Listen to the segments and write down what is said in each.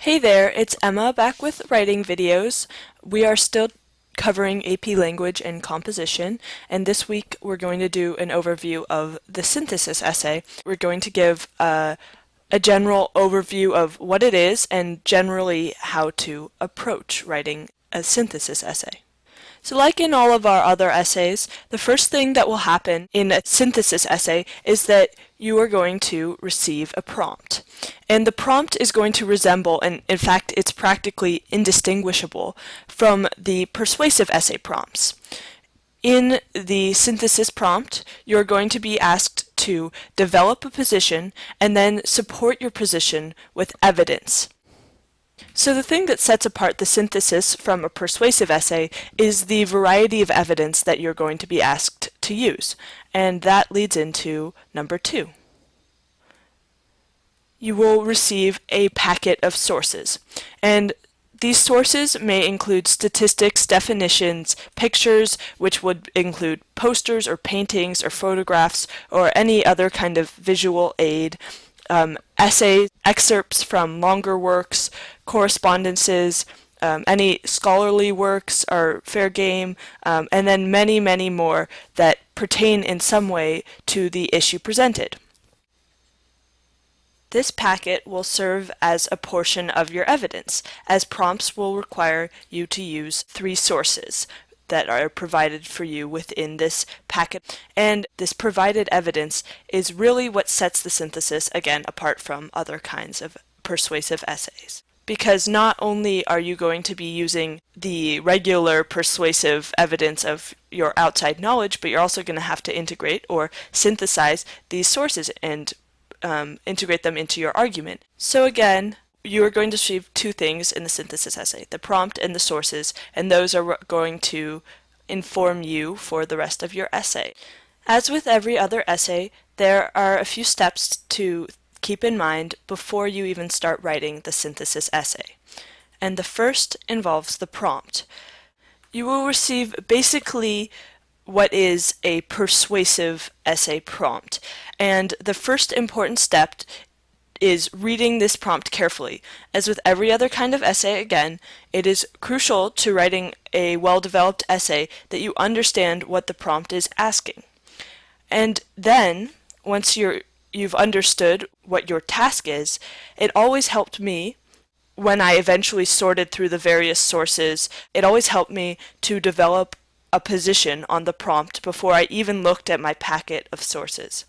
Hey there, it's Emma back with writing videos. We are still covering AP Language and Composition, and this week we're going to do an overview of the synthesis essay. We're going to give a general overview of what it is and generally how to approach writing a synthesis essay. So like in all of our other essays, the first thing that will happen in a synthesis essay is that you are going to receive a prompt. And the prompt is going to resemble, and in fact it's practically indistinguishable from the persuasive essay prompts. In the synthesis prompt, you're going to be asked to develop a position and then support your position with evidence. So the thing that sets apart the synthesis from a persuasive essay is the variety of evidence that you're going to be asked to use, and that leads into number 2. You will receive a packet of sources, and these sources may include statistics, definitions, pictures, which would include posters or paintings or photographs or any other kind of visual aid, essays, excerpts from longer works, correspondences, any scholarly works are fair game, and then many, many more that pertain in some way to the issue presented. This packet will serve as a portion of your evidence, as prompts will require you to use 3 sources that are provided for you within this packet. And this provided evidence is really what sets the synthesis, again, apart from other kinds of persuasive essays. Because not only are you going to be using the regular persuasive evidence of your outside knowledge, but you're also going to have to integrate or synthesize these sources and integrate them into your argument. So again, you are going to receive 2 things in the synthesis essay, the prompt and the sources, and those are going to inform you for the rest of your essay. As with every other essay, there are a few steps to keep in mind before you even start writing the synthesis essay. And the first involves the prompt. You will receive basically what is a persuasive essay prompt, and the first important step is reading this prompt carefully. As with every other kind of essay, again, it is crucial to writing a well-developed essay that you understand what the prompt is asking. And then, once you've understood what your task is, it always helped me when I eventually sorted through the various sources, it always helped me to develop a position on the prompt before I even looked at my packet of sources.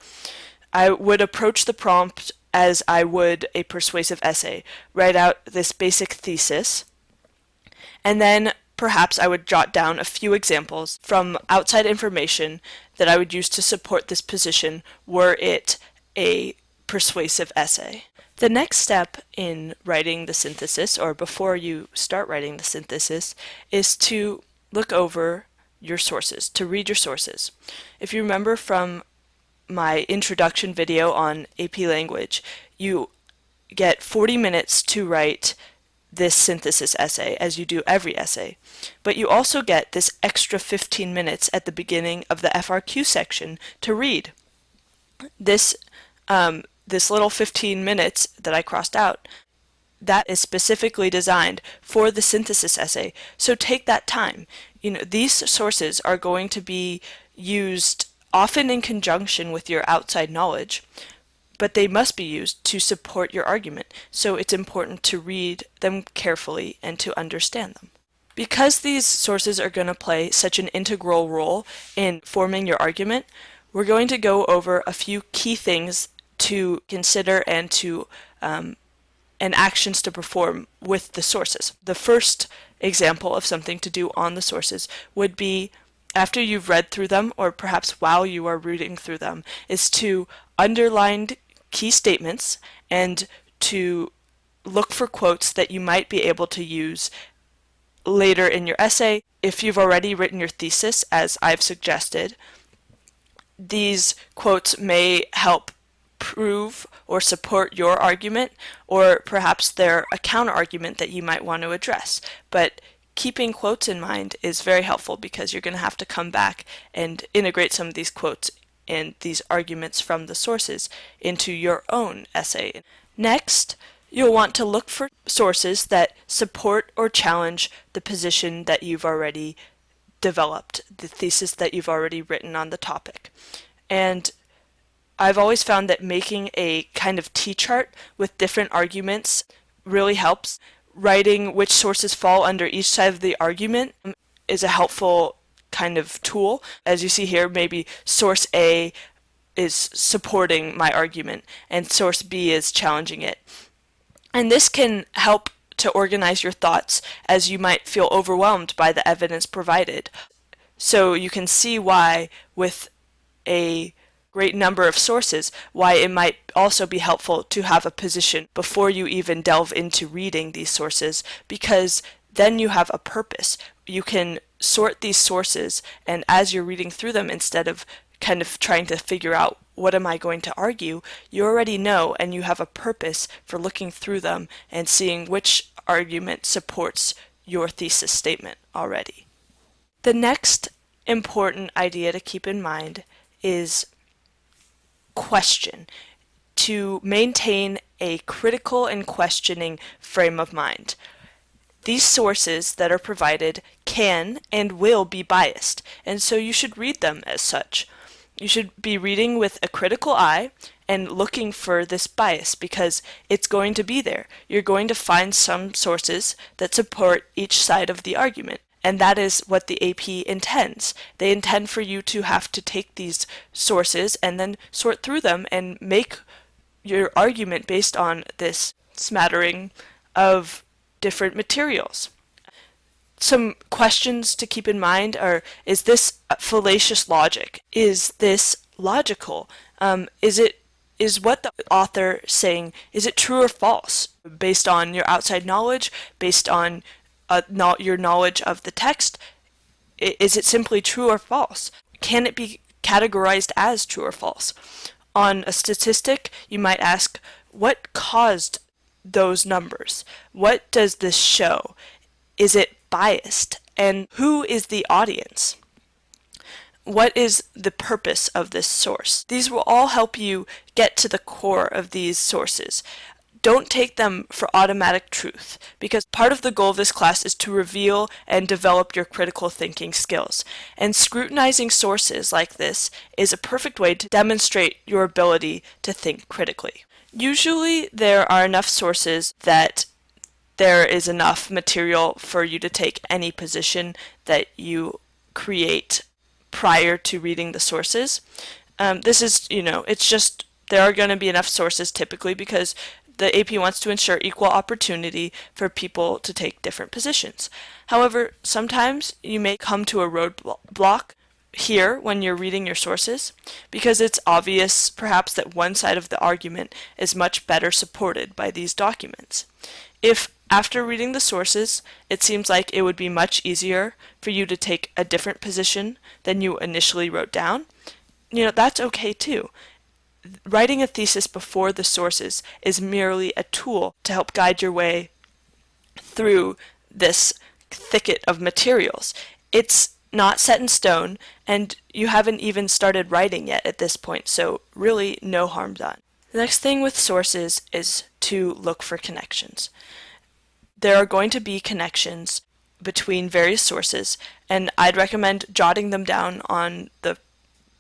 I would approach the prompt as I would a persuasive essay, write out this basic thesis, and then perhaps I would jot down a few examples from outside information that I would use to support this position were it a persuasive essay. The next step in writing the synthesis, or before you start writing the synthesis, is to look over your sources, to read your sources. If you remember from my introduction video on AP Language, you get 40 minutes to write this synthesis essay, as you do every essay. But you also get this extra 15 minutes at the beginning of the FRQ section to read. This little 15 minutes that I crossed out, that is specifically designed for the synthesis essay, so take that time. These sources are going to be used often in conjunction with your outside knowledge, but they must be used to support your argument, so it's important to read them carefully and to understand them. Because these sources are going to play such an integral role in forming your argument, we're going to go over a few key things to consider and actions to perform with the sources. The first example of something to do on the sources would be, after you've read through them, or perhaps while you are reading through them, is to underline key statements and to look for quotes that you might be able to use later in your essay. If you've already written your thesis, as I've suggested, these quotes may help prove or support your argument, or perhaps they're a counter-argument that you might want to address. But keeping quotes in mind is very helpful because you're going to have to come back and integrate some of these quotes and these arguments from the sources into your own essay. Next, You'll want to look for sources that support or challenge the position that you've already developed, the thesis that you've already written on the topic. And I've always found that making a kind of T-chart with different arguments really helps. Writing which sources fall under each side of the argument is a helpful kind of tool. As you see here, maybe source A is supporting my argument and source B is challenging it. And this can help to organize your thoughts as you might feel overwhelmed by the evidence provided. So you can see why, with a great number of sources, why it might also be helpful to have a position before you even delve into reading these sources, because then you have a purpose. You can sort these sources, and as you're reading through them, instead of kind of trying to figure out what am I going to argue, you already know and you have a purpose for looking through them and seeing which argument supports your thesis statement already. The next important idea to keep in mind is question, to maintain a critical and questioning frame of mind. These sources that are provided can and will be biased, and so you should read them as such. You should be reading with a critical eye and looking for this bias because it's going to be there. You're going to find some sources that support each side of the argument. And that is what the AP intends. They intend for you to have to take these sources and then sort through them and make your argument based on this smattering of different materials. Some questions to keep in mind are, is this fallacious logic? Is this logical? Is what the author saying, is it true or false? Based on your outside knowledge, based on your knowledge of the text, is it simply true or false? Can it be categorized as true or false? On a statistic, you might ask, what caused those numbers? What does this show? Is it biased? And who is the audience? What is the purpose of this source? These will all help you get to the core of these sources. Don't take them for automatic truth, because part of the goal of this class is to reveal and develop your critical thinking skills. And scrutinizing sources like this is a perfect way to demonstrate your ability to think critically. Usually there are enough sources that there is enough material for you to take any position that you create prior to reading the sources. This is, it's just, there are going to be enough sources typically because the AP wants to ensure equal opportunity for people to take different positions. However, sometimes you may come to a roadblock here when you're reading your sources because it's obvious perhaps that one side of the argument is much better supported by these documents. If after reading the sources, it seems like it would be much easier for you to take a different position than you initially wrote down, that's okay too. Writing a thesis before the sources is merely a tool to help guide your way through this thicket of materials. It's not set in stone, and you haven't even started writing yet at this point, so really no harm done. The next thing with sources is to look for connections. There are going to be connections between various sources, and I'd recommend jotting them down on the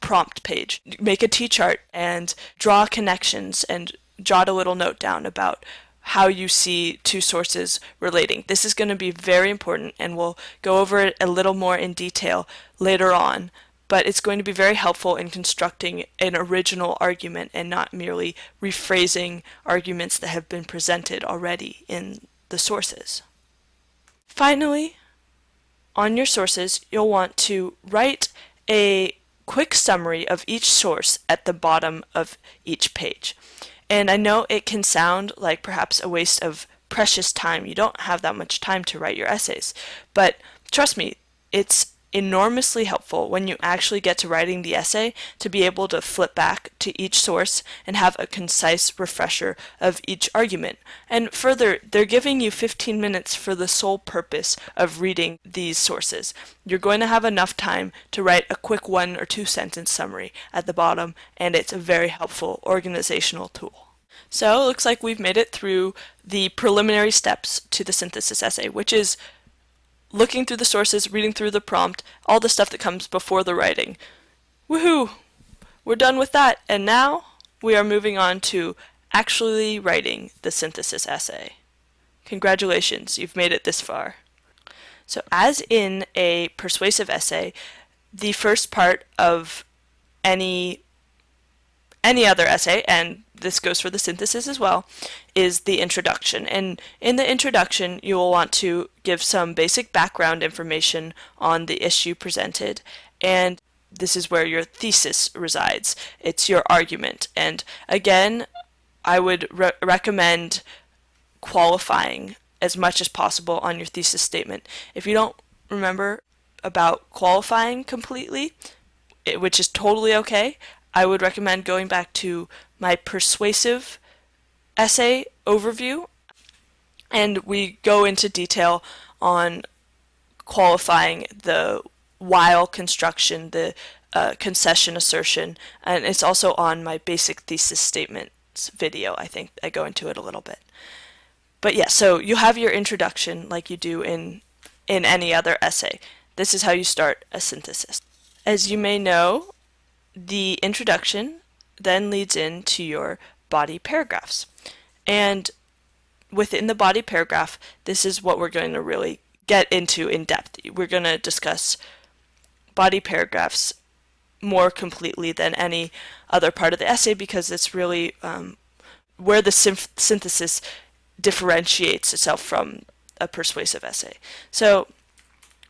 prompt page. Make a T-chart and draw connections and jot a little note down about how you see two sources relating. This is going to be very important, and we'll go over it a little more in detail later on, but it's going to be very helpful in constructing an original argument and not merely rephrasing arguments that have been presented already in the sources. Finally, on your sources, you'll want to write a quick summary of each source at the bottom of each page. And I know it can sound like perhaps a waste of precious time. You don't have that much time to write your essays. But trust me, it's enormously helpful when you actually get to writing the essay to be able to flip back to each source and have a concise refresher of each argument. And further, they're giving you 15 minutes for the sole purpose of reading these sources. You're going to have enough time to write a quick 1 or 2 sentence summary at the bottom, and it's a very helpful organizational tool. So it looks like we've made it through the preliminary steps to the synthesis essay, which is looking through the sources, reading through the prompt, all the stuff that comes before the writing. Woohoo! We're done with that, and now we are moving on to actually writing the synthesis essay. Congratulations, you've made it this far. So as in a persuasive essay, the first part of any other essay, and this goes for the synthesis as well, is the introduction. And in the introduction, you will want to give some basic background information on the issue presented, and this is where your thesis resides. It's your argument. And again, I would recommend qualifying as much as possible on your thesis statement. If you don't remember about qualifying completely, which is totally okay, I would recommend going back to my persuasive essay overview, and we go into detail on qualifying the while construction, the concession assertion, and it's also on my basic thesis statements video. I think I go into it a little bit. But yeah, so you have your introduction like you do in any other essay. This is how you start a synthesis. As you may know, the introduction then leads into your body paragraphs. And within the body paragraph, this is what we're going to really get into in depth. We're going to discuss body paragraphs more completely than any other part of the essay because it's really where the synthesis differentiates itself from a persuasive essay. So,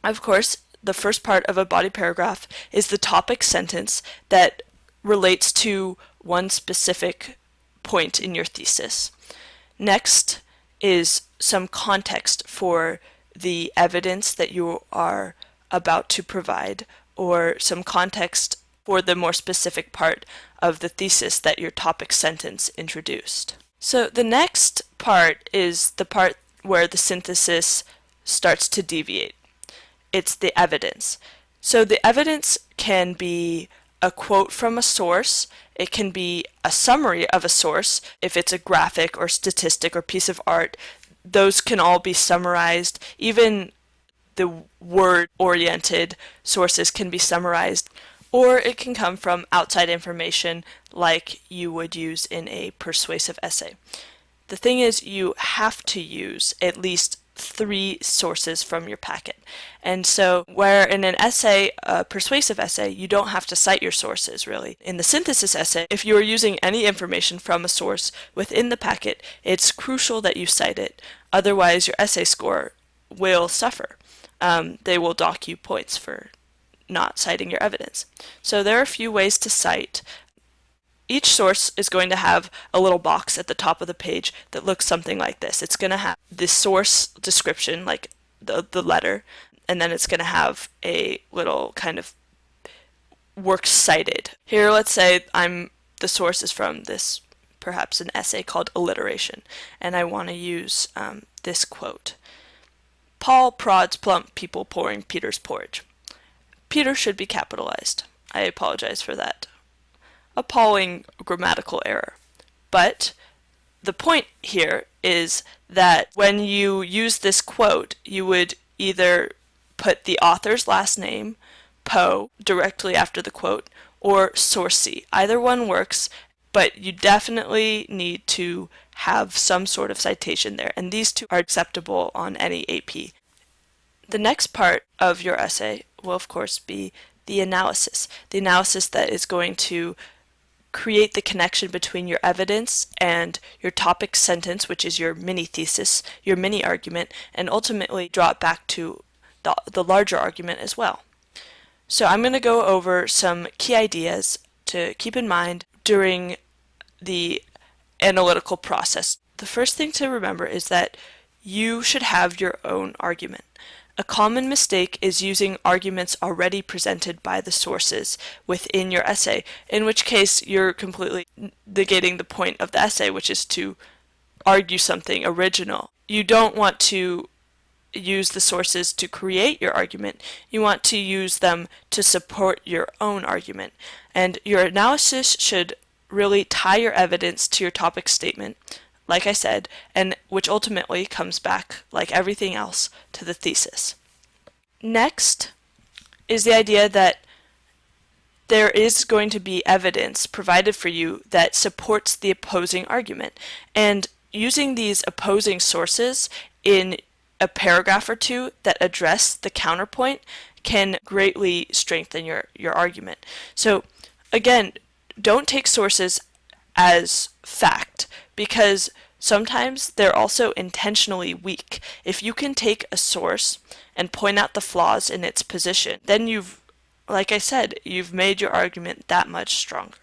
of course, the first part of a body paragraph is the topic sentence that relates to one specific point in your thesis. Next is some context for the evidence that you are about to provide, or some context for the more specific part of the thesis that your topic sentence introduced. So the next part is the part where the synthesis starts to deviate. It's the evidence. So the evidence can be a quote from a source, it can be a summary of a source, if it's a graphic or statistic or piece of art, those can all be summarized. Even the word-oriented sources can be summarized, or it can come from outside information like you would use in a persuasive essay. The thing is, you have to use at least 3 sources from your packet. And so where in an essay, a persuasive essay, you don't have to cite your sources really. In the synthesis essay, if you are using any information from a source within the packet, it's crucial that you cite it. Otherwise, your essay score will suffer. They will dock you points for not citing your evidence. So there are a few ways to cite. Each source is going to have a little box at the top of the page that looks something like this. It's going to have the source description, like the letter, and then it's going to have a little kind of works cited. Here, let's say the source is from this, perhaps an essay called Alliteration, and I want to use this quote. Paul prods plump people pouring Peter's porridge. Peter should be capitalized. I apologize for that appalling grammatical error. But the point here is that when you use this quote, you would either put the author's last name, Poe, directly after the quote, or sourcey. Either one works, but you definitely need to have some sort of citation there, and these two are acceptable on any AP. The next part of your essay will, of course, be the analysis that is going to create the connection between your evidence and your topic sentence, which is your mini thesis, your mini argument, and ultimately draw it back to the larger argument as well. So I'm going to go over some key ideas to keep in mind during the analytical process. The first thing to remember is that you should have your own argument. A common mistake is using arguments already presented by the sources within your essay, in which case you're completely negating the point of the essay, which is to argue something original. You don't want to use the sources to create your argument. You want to use them to support your own argument. And your analysis should really tie your evidence to your topic statement, like I said, and which ultimately comes back, like everything else, to the thesis. Next is the idea that there is going to be evidence provided for you that supports the opposing argument. And using these opposing sources in a paragraph or two that address the counterpoint can greatly strengthen your argument. So again, don't take sources as fact, because sometimes they're also intentionally weak. If you can take a source and point out the flaws in its position, then like I said, you've made your argument that much stronger.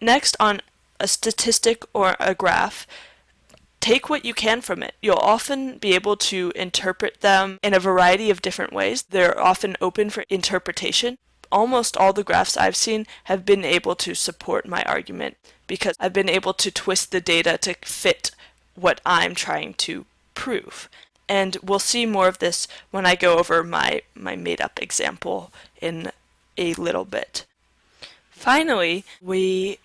Next, on a statistic or a graph, take what you can from it. You'll often be able to interpret them in a variety of different ways. They're often open for interpretation. Almost all the graphs I've seen have been able to support my argument because I've been able to twist the data to fit what I'm trying to prove. And we'll see more of this when I go over my made-up example in a little bit. Finally, we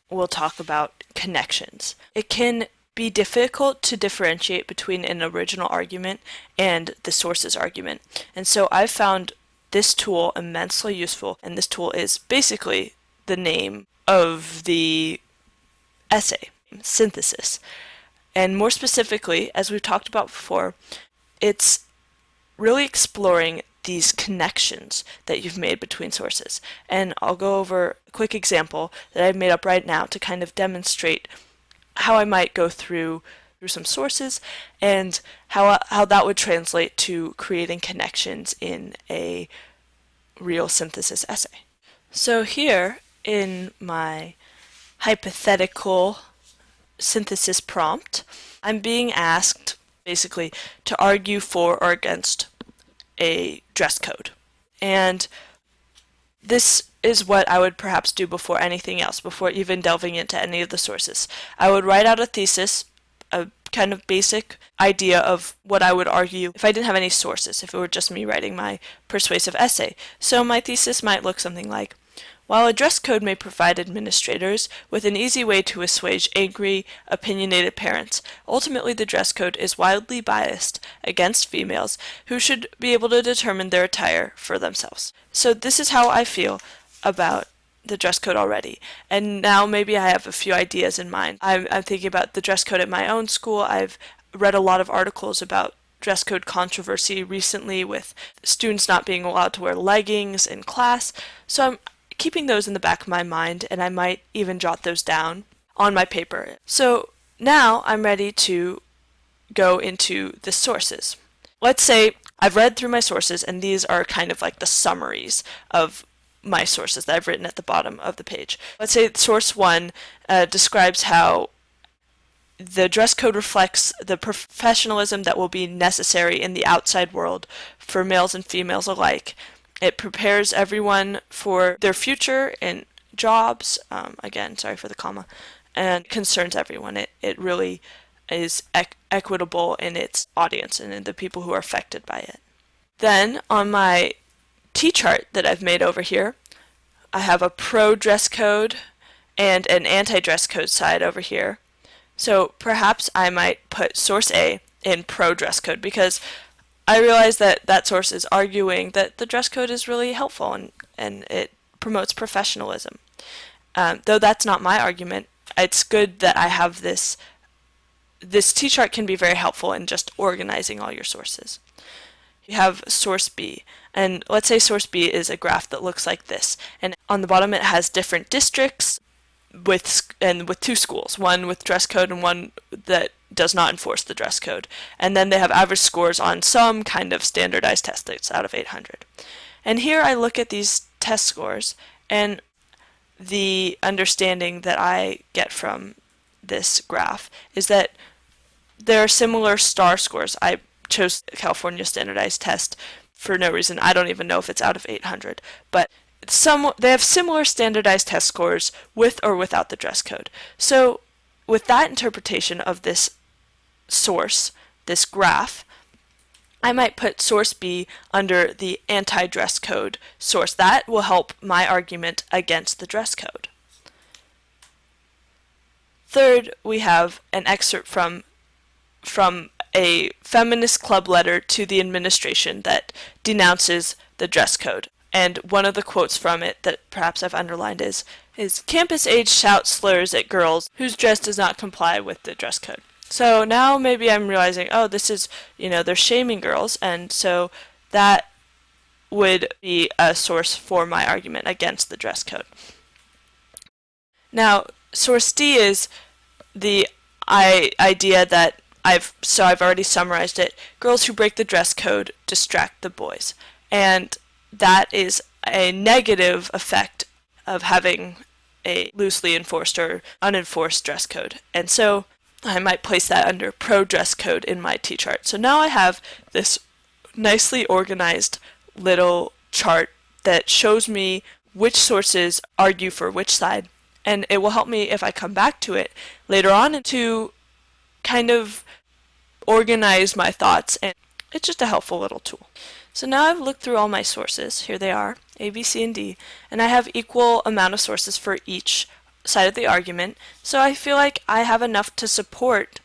will talk about connections. It can be difficult to differentiate between an original argument and the source's argument. And so I've found this tool immensely useful, and this tool is basically the name of the essay, synthesis. And more specifically, as we've talked about before, it's really exploring these connections that you've made between sources. And I'll go over a quick example that I've made up right now to kind of demonstrate how I might go through some sources and how that would translate to creating connections in a real synthesis essay. So here in my hypothetical synthesis prompt, I'm being asked basically to argue for or against a dress code. And this is what I would perhaps do before anything else, before even delving into any of the sources. I would write out a thesis, a kind of basic idea of what I would argue if I didn't have any sources, if it were just me writing my persuasive essay. So my thesis might look something like, while a dress code may provide administrators with an easy way to assuage angry, opinionated parents, ultimately the dress code is wildly biased against females who should be able to determine their attire for themselves. So this is how I feel about the dress code already. And now maybe I have a few ideas in mind. I'm thinking about the dress code at my own school. I've read a lot of articles about dress code controversy recently with students not being allowed to wear leggings in class. So I'm keeping those in the back of my mind, and I might even jot those down on my paper. So now I'm ready to go into the sources. Let's say I've read through my sources, and these are kind of like the summaries of my sources that I've written at the bottom of the page. Let's say source 1 describes how the dress code reflects the professionalism that will be necessary in the outside world for males and females alike. It prepares everyone for their future in jobs, again, sorry for the comma, and concerns everyone. It really is equitable in its audience and in the people who are affected by it. Then on my T-chart that I've made over here, I have a pro-dress code and an anti-dress code side over here. So perhaps I might put source A in pro-dress code because I realize that that source is arguing that the dress code is really helpful and it promotes professionalism. Though that's not my argument, it's good that I have this. This T-chart can be very helpful in just organizing all your sources. You have source B, and let's say source B is a graph that looks like this, and on the bottom it has different districts with two schools, one with dress code and one that does not enforce the dress code. And then they have average scores on some kind of standardized test that's out of 800. And here I look at these test scores, and the understanding that I get from this graph is that there are similar star scores. I chose California standardized test for no reason. I don't even know if it's out of 800, but they have similar standardized test scores with or without the dress code. So with that interpretation of this source, this graph, I might put source B under the anti-dress code source. That will help my argument against the dress code. Third, we have an excerpt from a feminist club letter to the administration that denounces the dress code. And one of the quotes from it that perhaps I've underlined is campus age shout slurs at girls whose dress does not comply with the dress code. So now maybe I'm realizing, oh, this is, they're shaming girls, and so that would be a source for my argument against the dress code. Now, source D is the idea that I've already summarized it. Girls who break the dress code distract the boys. And that is a negative effect of having a loosely enforced or unenforced dress code. And so I might place that under pro-dress code in my T-chart. So now I have this nicely organized little chart that shows me which sources argue for which side. And it will help me if I come back to it later on to kind of organize my thoughts, and it's just a helpful little tool. So now I've looked through all my sources. Here they are, A, B, C, and D, and I have equal amount of sources for each side of the argument, so I feel like I have enough to support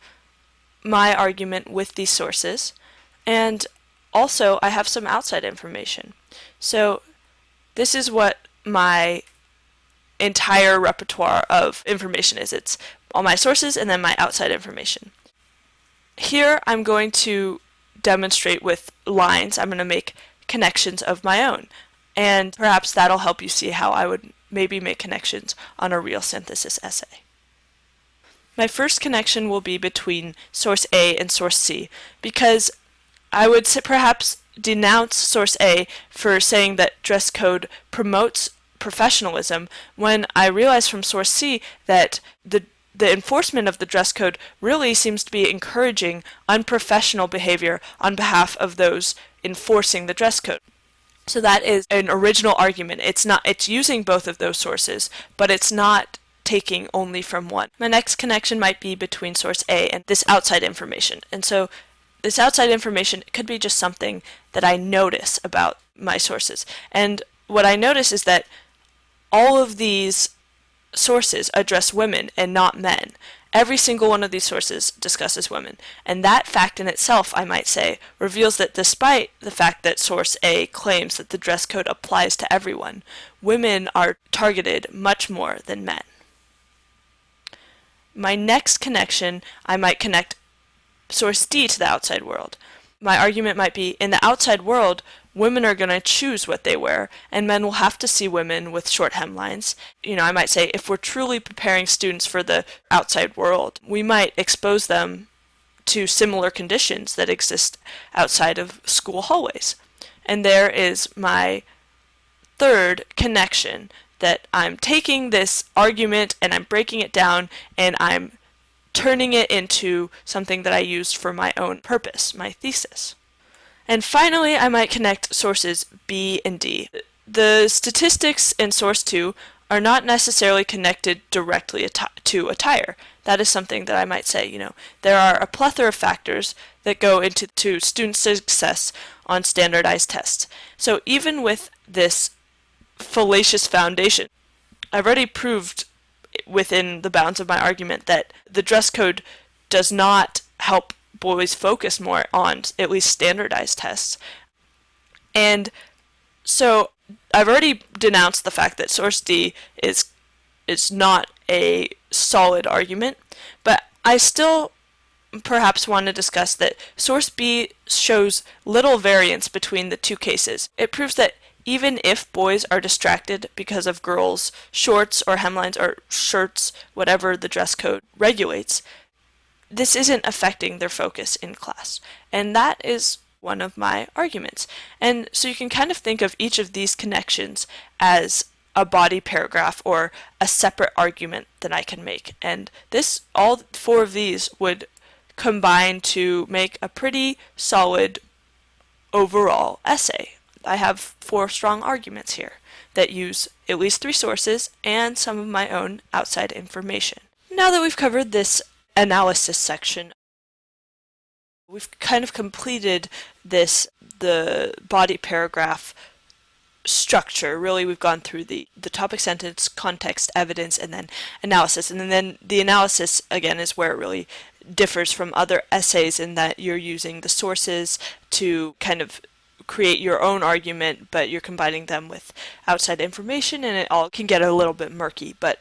my argument with these sources, and also I have some outside information. So this is what my entire repertoire of information is. It's all my sources and then my outside information. Here I'm going to demonstrate with lines. I'm going to make connections of my own, and perhaps that'll help you see how I would maybe make connections on a real synthesis essay. My first connection will be between source A and source C, because I would perhaps denounce source A for saying that dress code promotes professionalism when I realize from source C that the enforcement of the dress code really seems to be encouraging unprofessional behavior on behalf of those enforcing the dress code. So that is an original argument. It's using both of those sources, but it's not taking only from one. My next connection might be between source A and this outside information. And so this outside information could be just something that I notice about my sources. And what I notice is that all of these sources address women and not men. Every single one of these sources discusses women. And that fact in itself, I might say, reveals that despite the fact that source A claims that the dress code applies to everyone, women are targeted much more than men. My next connection, I might connect source D to the outside world. My argument might be, in the outside world, women are going to choose what they wear, and men will have to see women with short hemlines. I might say, if we're truly preparing students for the outside world, we might expose them to similar conditions that exist outside of school hallways. And there is my third connection, that I'm taking this argument and I'm breaking it down and I'm turning it into something that I used for my own purpose, my thesis. And finally, I might connect sources B and D. The statistics in source 2 are not necessarily connected directly to attire. That is something that I might say, there are a plethora of factors that go into student success on standardized tests. So even with this fallacious foundation, I've already proved within the bounds of my argument that the dress code does not help boys focus more on at least standardized tests. And so I've already denounced the fact that source D is not a solid argument, but I still perhaps want to discuss that source B shows little variance between the two cases. It proves that even if boys are distracted because of girls' shorts or hemlines or shirts, whatever the dress code regulates, this isn't affecting their focus in class. And that is one of my arguments. And so you can kind of think of each of these connections as a body paragraph or a separate argument that I can make. And all four of these would combine to make a pretty solid overall essay. I have 4 strong arguments here that use at least 3 sources and some of my own outside information. Now that we've covered this analysis section, we've kind of completed the body paragraph structure. Really, we've gone through the topic, sentence, context, evidence, and then analysis. And then the analysis, again, is where it really differs from other essays in that you're using the sources to kind of create your own argument, but you're combining them with outside information, and it all can get a little bit murky. But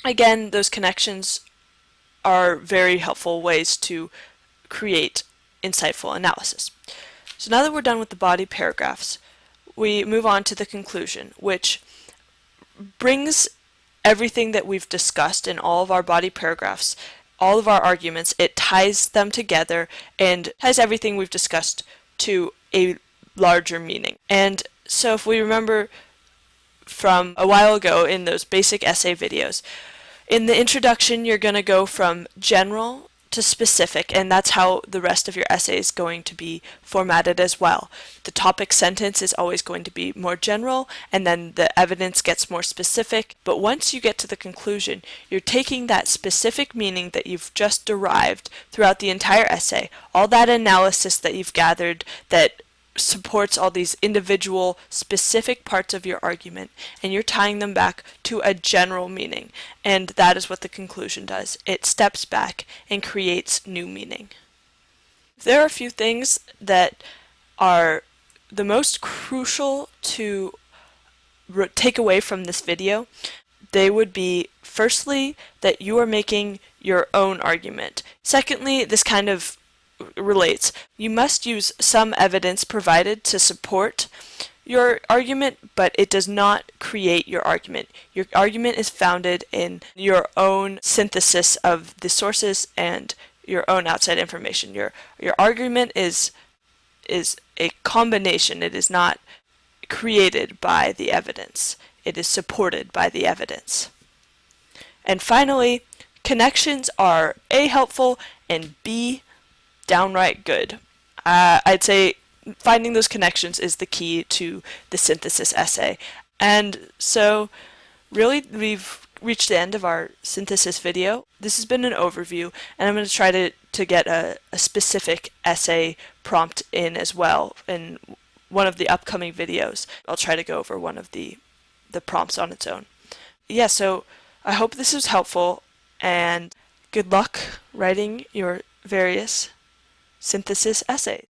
again, those connections are very helpful ways to create insightful analysis. So now that we're done with the body paragraphs, we move on to the conclusion, which brings everything that we've discussed in all of our body paragraphs, all of our arguments, it ties them together and ties everything we've discussed to a larger meaning. And so if we remember from a while ago in those basic essay videos, in the introduction you're going to go from general to specific, and that's how the rest of your essay is going to be formatted as well. The topic sentence is always going to be more general, and then the evidence gets more specific. But once you get to the conclusion, you're taking that specific meaning that you've just derived throughout the entire essay, all that analysis that you've gathered that supports all these individual specific parts of your argument, and you're tying them back to a general meaning. And that is what the conclusion does. It steps back and creates new meaning. There are a few things that are the most crucial to take away from this video. They would be, firstly, that you are making your own argument. Secondly, this kind of relates. You must use some evidence provided to support your argument, but it does not create your argument. Your argument is founded in your own synthesis of the sources and your own outside information. Your argument is a combination. It is not created by the evidence. It is supported by the evidence. And finally, connections are A, helpful, and B, downright good. I'd say finding those connections is the key to the synthesis essay. And so really we've reached the end of our synthesis video. This has been an overview, and I'm going to try to get a specific essay prompt in as well in one of the upcoming videos. I'll try to go over one of the prompts on its own. Yeah, so I hope this was helpful, and good luck writing your various synthesis essay.